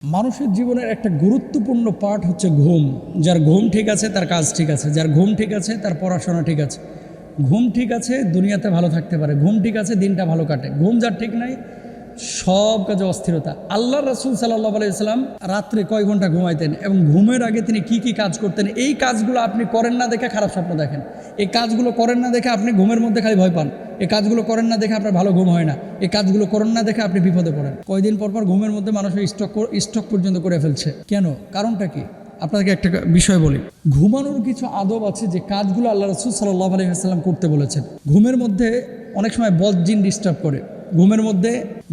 মানুষের জীবনের একটা গুরুত্বপূর্ণ পার্ট হচ্ছে ঘুম। যার ঘুম ঠিক আছে তার কাজ ঠিক আছে, যার ঘুম ঠিক আছে তার পড়াশোনা ঠিক আছে। ঘুম ঠিক আছে দুনিয়াতে ভালো থাকতে পারে, ঘুম ঠিক আছে দিনটা ভালো কাটে। ঘুম যার ঠিক নাই সব কাজে অস্থিরতা। আল্লাহ রাসূল সাল্লাল্লাহু আলাইহি ওয়াসাল্লাম রাত্রে কয় ঘন্টা ঘুমাইতেন এবং ঘুমের আগে তিনি কি কি কাজ করতেন, এই কাজগুলো আপনি করেন না দেখে খারাপ স্বপ্ন দেখেন। এই কাজগুলো করেন না দেখে আপনি ঘুমের মধ্যে খালি ভয় পান। এই কাজগুলো করেন না দেখে আপনার ভালো ঘুম হয় না। এই কাজগুলো করেন না দেখে আপনি বিপদে পড়েন। কয়দিন পর পর ঘুমের মধ্যে মানুষের স্ট্রোক পর্যন্ত করে ফেলছে। কেন? কারণটা কি? আপনাকে একটা বিষয় বলি। ঘুমানোর কিছু আদব আছে যে কাজগুলো আল্লাহ রাসূল সাল্লাল্লাহু আলাইহি ওয়াসাল্লাম করতে বলেছেন। ঘুমের মধ্যে অনেক সময় বদজিন ডিস্টার্ব করে, ঘুমের মধ্যে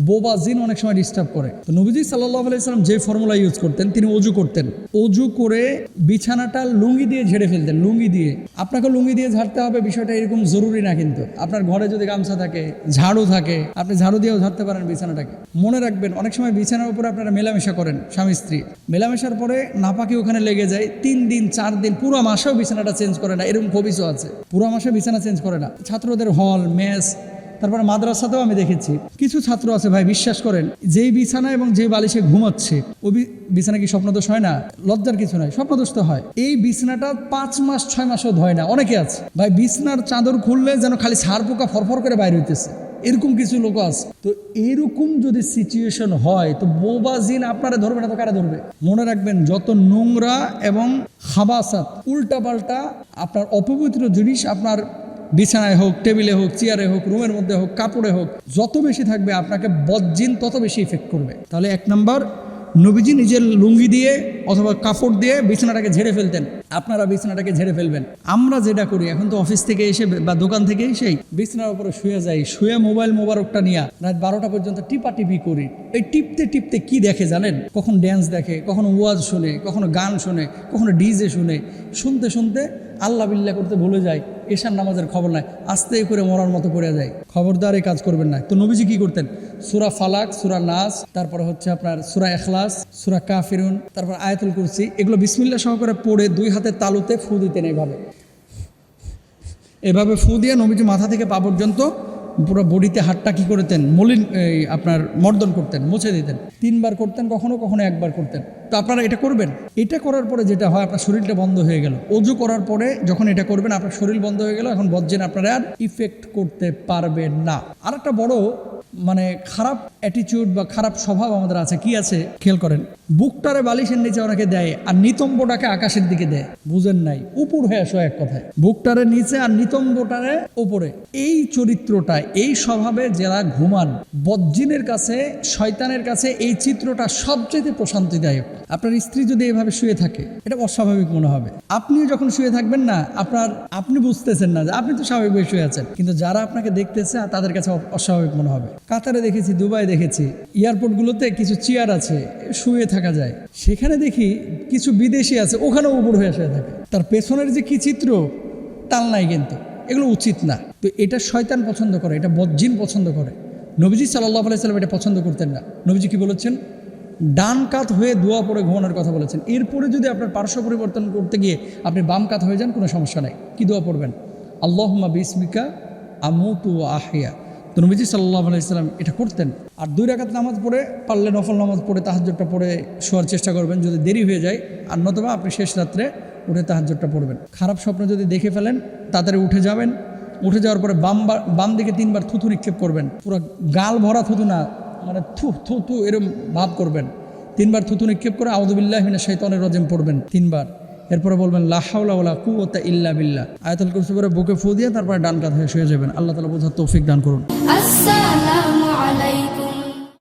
বোবা জিন অনেক সময় ডিস্টার্ব করে। তো নবীজি সাল্লাল্লাহু আলাইহি ওয়াসাল্লাম যে ফর্মুলা ইউজ করতেন, তিনি অজু করতেন। অজু করে বিছানাটা লুঙ্গি দিয়ে ঝেড়ে ফেলতেন। লুঙ্গি দিয়ে, আপনাকে লুঙ্গি দিয়ে ঝাড়তে হবে বিষয়টা এরকম জরুরি না, কিন্তু আপনার ঘরে যদি গামছা থাকে, ঝাড়ু থাকে, আপনি ঝাড়ু দিয়েও ঝাড়তে পারেন বিছানাটাকে। মনে রাখবেন, অনেক সময় বিছানার উপরে আপনারা মেলামেশা করেন, স্বামী স্ত্রী মেলামেশার পরে নাপাকি ওখানে লেগে যায়, 3 দিন 4 দিন পুরো মাসেও বিছানাটা চেঞ্জ করে না, এরকম কবিসও আছে। পুরো মাসে বিছানা চেঞ্জ করে না। ছাত্রদের হল, মেস, তারপরে মাদ্রাসাতেও আমি দেখেছি কিছু ছাত্র আছে ভাই, বিশ্বাস করেন, যেই বিছানা এবং যে বালিশে ঘুমাচ্ছে ওই বিছানা কি স্বপ্নদোষ হয় না? লজ্জার কিছু নাই, স্বপ্নদোষ তো হয়। এই বিছানাটা 5 মাস 6 মাসও ধয় না। অনেকে আছে ভাই বিছানার চাদর খুললে যেন খালি ছাড় পোকা ফরফর করে বাইরে হইতেছে, এরকম কিছু লোক আছে। তো এরকম যদি সিচুয়েশন হয় তো বোবা জিন আপনারা ধরবে না তো কারা ধরবে? মনে রাখবেন, যত নোংরা এবং খাবাসাত, উল্টাপাল্টা আপনার অপবিত্র জিনিস আপনার বিছানায় হোক, টেবিলে হোক, চেয়ারে হোক, রুমের মধ্যে হোক, কাপড়ে হোক, যত বেশি থাকবে আপনাকে বদজিন তত বেশি ইফেক্ট করবে। তাহলে 1 নম্বর, নবীজি নিজের লুঙ্গি দিয়ে অথবা কাপড় দিয়ে বিছানাটাকে ঝেড়ে ফেলতেন। আপনারা বিছানাটাকে ঝেড়ে ফেলবেন। আমরা যেটা করি এখন, তো অফিস থেকে এসে বা দোকান থেকে এসেই বিছানার উপরে শুয়ে যাই, শুয়ে মোবাইল মোবারকটা নিয়ে রাত 12টা পর্যন্ত টিপাটিপি করি। এই টিপতে টিপতে কি দেখে জানেন? কখন ড্যান্স দেখে, কখনো ওয়াজ শুনে, কখনো গান শুনে, কখনো ডিজে শুনে। শুনতে শুনতে আল্লাহ বিল্লাহ করতে ভুলে যায়, এশার নামাজের খবর নাই, আস্তে করে মরার মতো পড়ে যায়। খবরদার এই কাজ করবেন না। তো নবীজি কি করতেন? সূরা ফালাক, সূরা নাস, তারপরে হচ্ছে আপনার সূরা ইখলাস, সূরা কাফিরুন, তারপর আয়াতুল কুরসি, এগুলো বিসমিল্লাহ সহকারে পড়ে 2 হাতের তালুতে ফু দিতেন। এভাবে ফু দিয়ে নবীজি মাথা থেকে পা পর্যন্ত পুরো বডিতে হাতটা কি করতেন? আপনার মর্দন করতেন, মুছে দিতেন। 3 বার করতেন, কখনো কখনো 1 বার করতেন। তো আপনারা এটা করবেন। এটা করার পরে যেটা হয়, আপনার শরীরটা বন্ধ হয়ে গেল। অজু করার পরে যখন এটা করবেন, আপনার শরীর বন্ধ হয়ে গেল। এখন বদজিন আপনারা আর ইফেক্ট করতে পারবেন না। আর একটা বড় খারাপ অ্যাটিটিউড বা খারাপ স্বভাব আমাদের আছে। কি আছে? খেয়াল করেন, বুকটারে বালিশের নিচে অনেকে দেয় আর নিতম্বটাকে আকাশের দিকে দেয়। বুঝেন নাই? উপর হয়ে আসো, এক কথায় বুকটারে নিচে আর নিতম্বটারে উপরে। এই চরিত্রটা, এই স্বভাবে যারা ঘুমান, বদজিনের কাছে, শয়তানের কাছে এই চিত্রটা সবচেয়ে প্রশান্তিদায়ক। আপনার স্ত্রী যদি এভাবে শুয়ে থাকে, এটা অস্বাভাবিক মনে হবে। আপনিও যখন শুয়ে থাকবেন না, আপনি বুঝতেছেন না যে আপনি তো স্বাভাবিকভাবে শুয়ে আছেন, কিন্তু যারা আপনাকে দেখতেছে তাদের কাছে অস্বাভাবিক মনে হবে। কাতারে দেখেছি, দুবাই দেখেছি, এয়ারপোর্টগুলোতে কিছু চেয়ার আছে, শুয়ে থাকা যায়। সেখানে দেখি কিছু বিদেশি আছে, ওখানেও উপর হয়ে শুয়ে থাকে। তার পেছনের যে কি চিত্র, তাল নাই, কিন্তু এগুলো উচিত না। তো এটা শয়তান পছন্দ করে, এটা বদজিন পছন্দ করে। নবীজি সাল্লাল্লাহু আলাইহি ওয়াসাল্লাম এটা পছন্দ করতেন না। নবীজি কি বলেছেন? ডান কাত হয়ে দোয়া পড়ে ঘুমানোর কথা বলেছেন। এরপরে যদি আপনার পার্শ্ব পরিবর্তন করতে গিয়ে আপনি বাম কাত হয়ে যান, কোনো সমস্যা নাই। কি দোয়া পড়বেন? আল্লাহুম্মা বিসমিকা আমুতু ওয়া আহইয়া। তো নবীজি সাল্লাল্লাহু আলাইহি ওয়াসাল্লাম এটা করতেন। আর 2 রাকাত নামাজ পড়ে, পারলে নফল নামাজ পড়ে তাহাজ্জুদটা পড়ে শোয়ার চেষ্টা করবেন যদি দেরি হয়ে যায়। আর নতুবা আপনি শেষ রাত্রে উঠে তাহাজ্জুদটা পড়বেন। খারাপ স্বপ্ন যদি দেখে ফেলেন, তাড়াতাড়ি উঠে যাবেন। উঠে যাওয়ার পরে বাম দিকে 3 বার থুতু নিক্ষেপ করবেন। পুরো গাল ভরা থুতু না, থু থু থু এরকম ভাব করবেন। 3 বার থুতু নিক্ষেপ করে আউযু বিল্লাহি মিনাশ শাইতানির রাজিম পড়বেন 3 বার। এরপরে বলবেন লা হাওলা ওয়ালা কুওয়াতা ইল্লা বিল্লাহ। আয়াতুল কুরসি পড়ে বুকে ফু দিয়ে তারপরে ডান কাঁধে শুয়ে যাবেন। আল্লাহ তাআলা বোঝার তৌফিক দান করুন। আসসালামু আলাইকুম।